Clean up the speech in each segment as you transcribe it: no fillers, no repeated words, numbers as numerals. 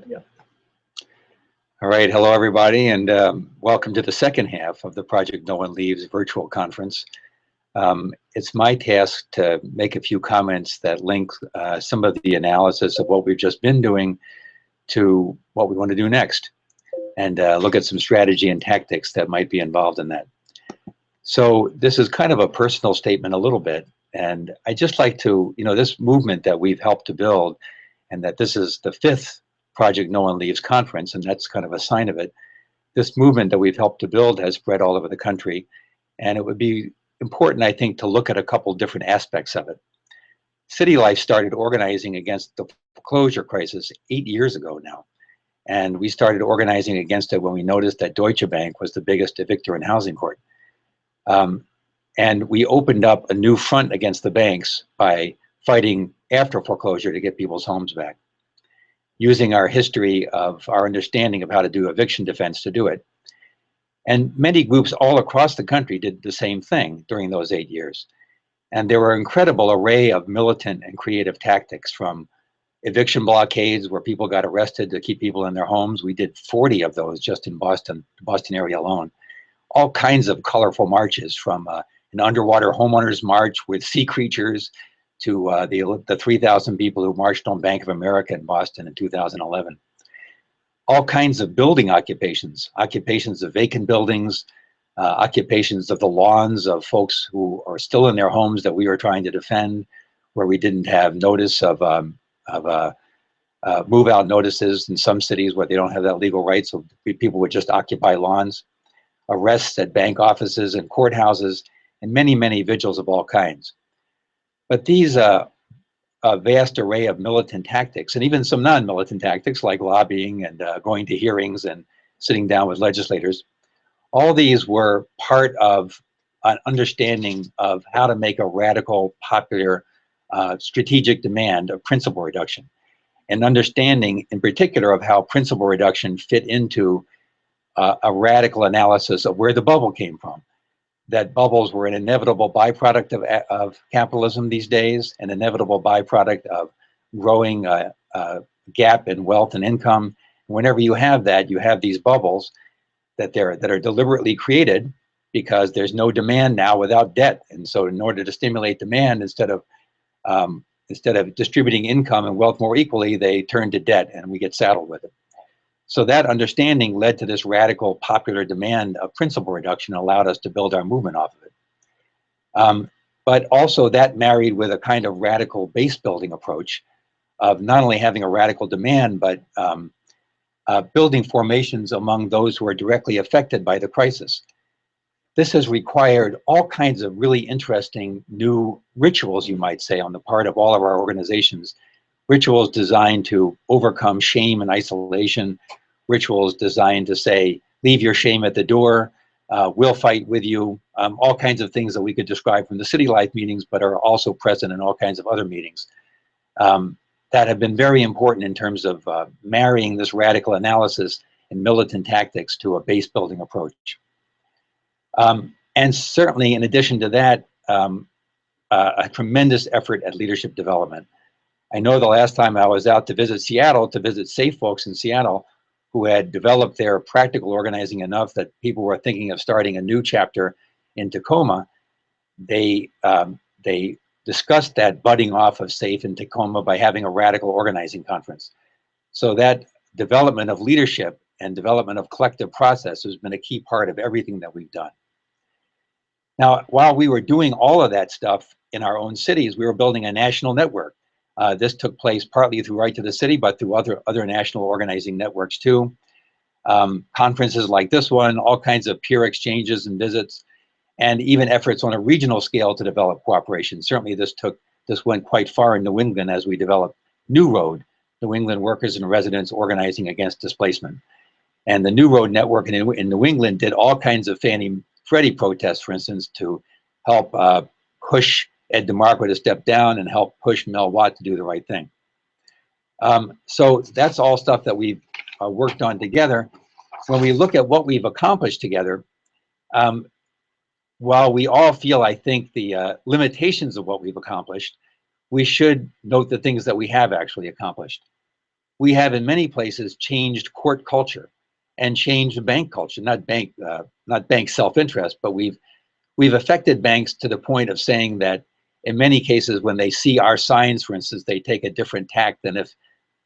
Yeah. All right, hello everybody, and welcome to the second half of the Project No One Leaves virtual conference. It's my task to make a few comments that link some of the analysis of what we've just been doing to what we want to do next, and look at some strategy and tactics that might be involved in that. So this is kind of a personal statement a little bit, and I just like to, this movement that we've helped to build, and that this is the fifth Project No One Leaves conference, and that's kind of a sign of it. This movement that we've helped to build has spread all over the country, and it would be important, I think, to look at a couple different aspects of it. City Life started organizing against the foreclosure crisis 8 years ago now, and we started organizing against it when we noticed that Deutsche Bank was the biggest evictor in housing court. And we opened up a new front against the banks by fighting after foreclosure to get people's homes back, using our history of our understanding of how to do eviction defense to do it. And many groups all across the country did the same thing during those 8 years. And there were an incredible array of militant and creative tactics, from eviction blockades where people got arrested to keep people in their homes. We did 40 of those just in Boston, the Boston area alone. All kinds of colorful marches, from an underwater homeowners march with sea creatures to the 3,000 people who marched on Bank of America in Boston in 2011. All kinds of building occupations of vacant buildings, occupations of the lawns of folks who are still in their homes that we were trying to defend, where we didn't have notice of move-out notices in some cities where they don't have that legal right, so people would just occupy lawns. Arrests at bank offices and courthouses, and many, many vigils of all kinds. But these a vast array of militant tactics, and even some non-militant tactics like lobbying and going to hearings and sitting down with legislators, all these were part of an understanding of how to make a radical, popular, strategic demand of principal reduction, and understanding in particular of how principal reduction fit into a radical analysis of where the bubble came from. That bubbles were an inevitable byproduct of capitalism these days, an inevitable byproduct of growing gap in wealth and income. Whenever you have that, you have these bubbles that are deliberately created because there's no demand now without debt. And so in order to stimulate demand, instead of distributing income and wealth more equally, they turn to debt, and we get saddled with it. So that understanding led to this radical popular demand of principal reduction, allowed us to build our movement off of it. But also that married with a kind of radical base building approach of not only having a radical demand, but building formations among those who are directly affected by the crisis. This has required all kinds of really interesting new rituals, you might say, on the part of all of our organizations. Rituals designed to overcome shame and isolation, rituals designed to say, leave your shame at the door, we'll fight with you, all kinds of things that we could describe from the City Life meetings, but are also present in all kinds of other meetings that have been very important in terms of marrying this radical analysis and militant tactics to a base building approach. And certainly in addition to that, a tremendous effort at leadership development. I know the last time I was out to visit Seattle, to visit SAFE folks in Seattle, who had developed their practical organizing enough that people were thinking of starting a new chapter in Tacoma. They discussed that budding off of SAFE in Tacoma by having a radical organizing conference. So that development of leadership and development of collective process has been a key part of everything that we've done. Now, while we were doing all of that stuff in our own cities, we were building a national network. This took place partly through Right to the City, but through other national organizing networks too. Conferences like this one, all kinds of peer exchanges and visits, and even efforts on a regional scale to develop cooperation. Certainly this went quite far in New England as we developed New Road, New England Workers and Residents Organizing Against Displacement. And the New Road Network in New England did all kinds of Fannie Freddie protests, for instance, to help push Ed DeMarco to step down and help push Mel Watt to do the right thing. So that's all stuff that we've worked on together. When we look at what we've accomplished together, while we all feel, I think, the limitations of what we've accomplished, we should note the things that we have actually accomplished. we have in many places changed court culture and changed bank culture, not bank self-interest, but we've affected banks to the point of saying that in many cases, when they see our signs, for instance, they take a different tack than if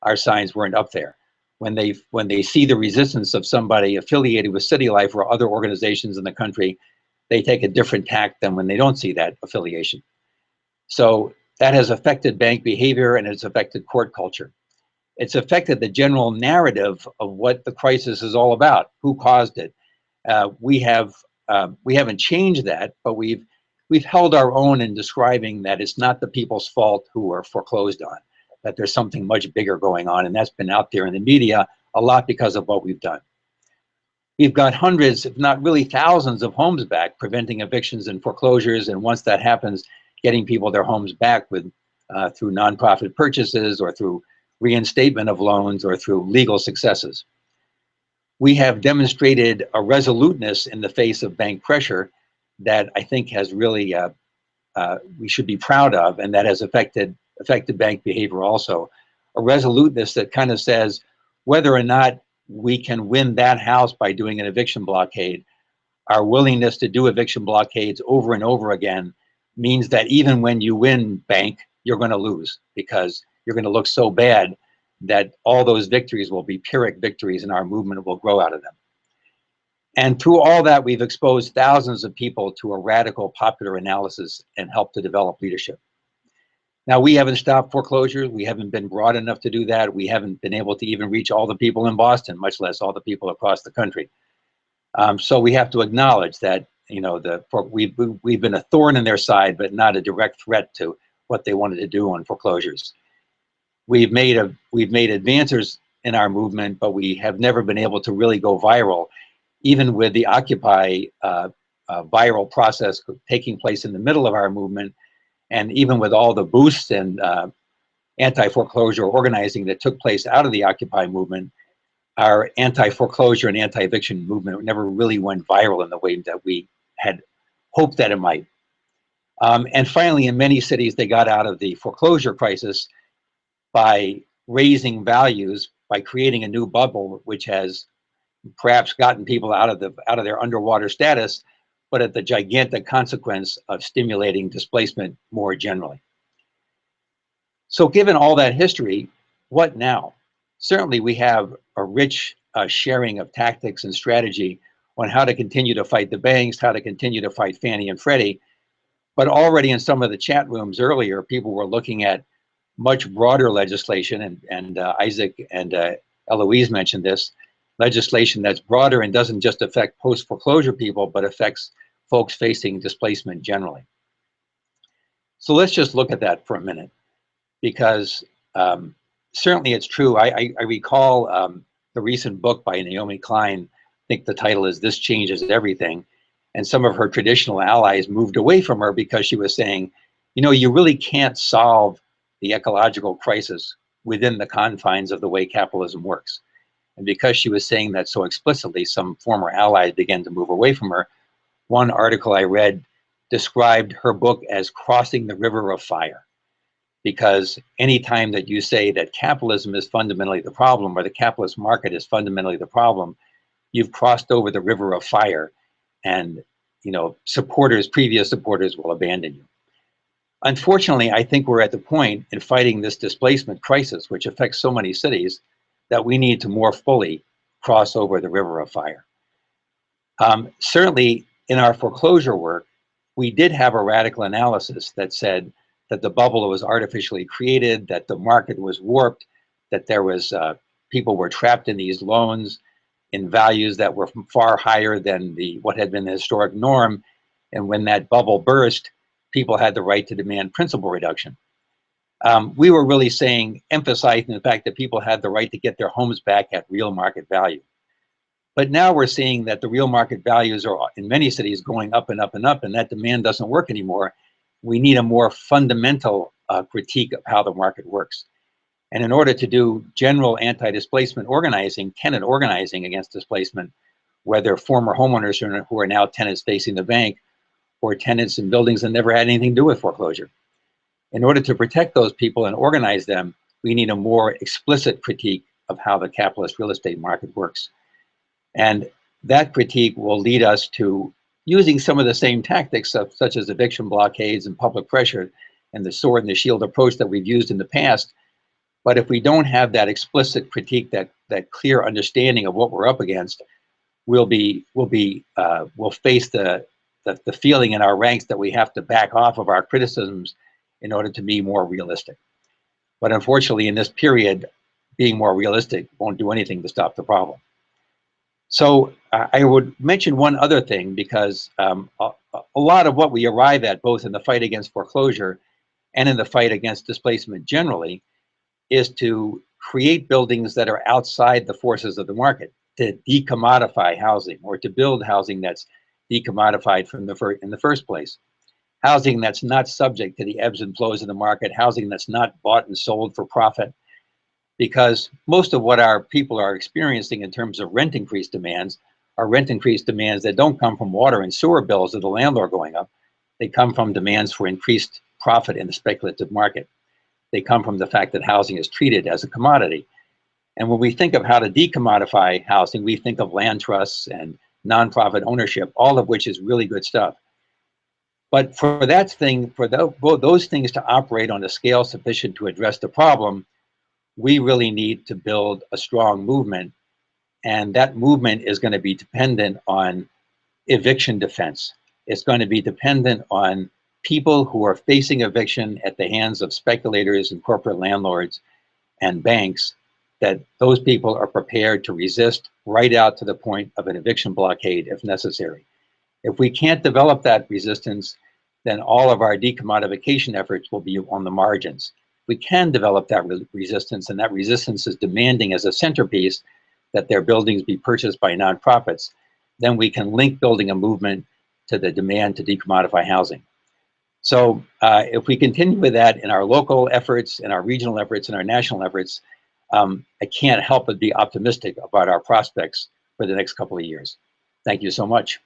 our signs weren't up there. When they see the resistance of somebody affiliated with City Life or other organizations in the country, they take a different tack than when they don't see that affiliation. So that has affected bank behavior and it's affected court culture. It's affected the general narrative of what the crisis is all about, who caused it. We haven't changed that, but we've held our own in describing that it's not the people's fault who are foreclosed on, that there's something much bigger going on, and that's been out there in the media a lot because of what we've done. We've got hundreds, if not really thousands, of homes back, preventing evictions and foreclosures, and once that happens, getting people their homes back with through nonprofit purchases or through reinstatement of loans or through legal successes. We have demonstrated a resoluteness in the face of bank pressure that I think has really, we should be proud of, and that has affected bank behavior also. A resoluteness that kind of says whether or not we can win that house by doing an eviction blockade, our willingness to do eviction blockades over and over again means that even when you win bank, you're going to lose because you're going to look so bad that all those victories will be Pyrrhic victories and our movement will grow out of them. And through all that, we've exposed thousands of people to a radical popular analysis and helped to develop leadership. Now, we haven't stopped foreclosures. We haven't been broad enough to do that. We haven't been able to even reach all the people in Boston, much less all the people across the country. So we have to acknowledge that, you know, we've been a thorn in their side, but not a direct threat to what they wanted to do on foreclosures. We've made advances in our movement, but we have never been able to really go viral, even with the Occupy viral process taking place in the middle of our movement, and even with all the boosts and anti-foreclosure organizing that took place out of the Occupy movement, our anti-foreclosure and anti-eviction movement never really went viral in the way that we had hoped that it might. And finally, in many cities, they got out of the foreclosure crisis by raising values, by creating a new bubble, which has perhaps gotten people out of their underwater status, but at the gigantic consequence of stimulating displacement more generally. So given all that history, what now? Certainly we have a rich sharing of tactics and strategy on how to continue to fight the banks, how to continue to fight Fannie and Freddie. But already in some of the chat rooms earlier, people were looking at much broader legislation, and Isaac and Eloise mentioned this, legislation that's broader and doesn't just affect post-foreclosure people, but affects folks facing displacement generally. So let's just look at that for a minute, because certainly it's true. I recall the recent book by Naomi Klein. I think the title is "This Changes Everything," and some of her traditional allies moved away from her because she was saying, you know, you really can't solve the ecological crisis within the confines of the way capitalism works. And because she was saying that so explicitly, some former allies began to move away from her. One article I read described her book as crossing the river of fire, because anytime that you say that capitalism is fundamentally the problem, or the capitalist market is fundamentally the problem, you've crossed over the river of fire, and, you know, previous supporters will abandon you. Unfortunately, I think we're at the point in fighting this displacement crisis, which affects so many cities, that we need to more fully cross over the river of fire. Certainly in our foreclosure work, we did have a radical analysis that said that the bubble was artificially created, that the market was warped, that there was people were trapped in these loans in values that were far higher than what had been the historic norm. And when that bubble burst, people had the right to demand principal reduction. We were really emphasizing the fact that people had the right to get their homes back at real market value. But now we're seeing that the real market values are in many cities going up and up and up, and that demand doesn't work anymore. We need a more fundamental critique of how the market works. And in order to do general anti-displacement organizing, tenant organizing against displacement, whether former homeowners who are now tenants facing the bank, or tenants in buildings that never had anything to do with foreclosure. In order to protect those people and organize them, We need a more explicit critique of how the capitalist real estate market works. And that critique will lead us to using some of the same tactics such as eviction blockades and public pressure and the sword and the shield approach that we've used in the past. But if we don't have that explicit critique, that clear understanding of what we're up against, we'll face the feeling in our ranks that we have to back off of our criticisms in order to be more realistic. But unfortunately, in this period, being more realistic won't do anything to stop the problem. So I would mention one other thing, because a lot of what we arrive at, both in the fight against foreclosure and in the fight against displacement generally, is to create buildings that are outside the forces of the market, to decommodify housing, or to build housing that's decommodified in the first place. Housing that's not subject to the ebbs and flows of the market, housing that's not bought and sold for profit. Because most of what our people are experiencing in terms of rent increase demands are rent increase demands that don't come from water and sewer bills of the landlord going up. They come from demands for increased profit in the speculative market. They come from the fact that housing is treated as a commodity. And when we think of how to decommodify housing, we think of land trusts and nonprofit ownership, all of which is really good stuff. But for those things to operate on a scale sufficient to address the problem, we really need to build a strong movement. And that movement is going to be dependent on eviction defense. It's going to be dependent on people who are facing eviction at the hands of speculators and corporate landlords and banks, that those people are prepared to resist right out to the point of an eviction blockade if necessary. If we can't develop that resistance, then all of our decommodification efforts will be on the margins. We can develop that resistance, and that resistance is demanding as a centerpiece that their buildings be purchased by nonprofits, then we can link building a movement to the demand to decommodify housing. So if we continue with that in our local efforts, in our regional efforts, in our national efforts, I can't help but be optimistic about our prospects for the next couple of years. Thank you so much.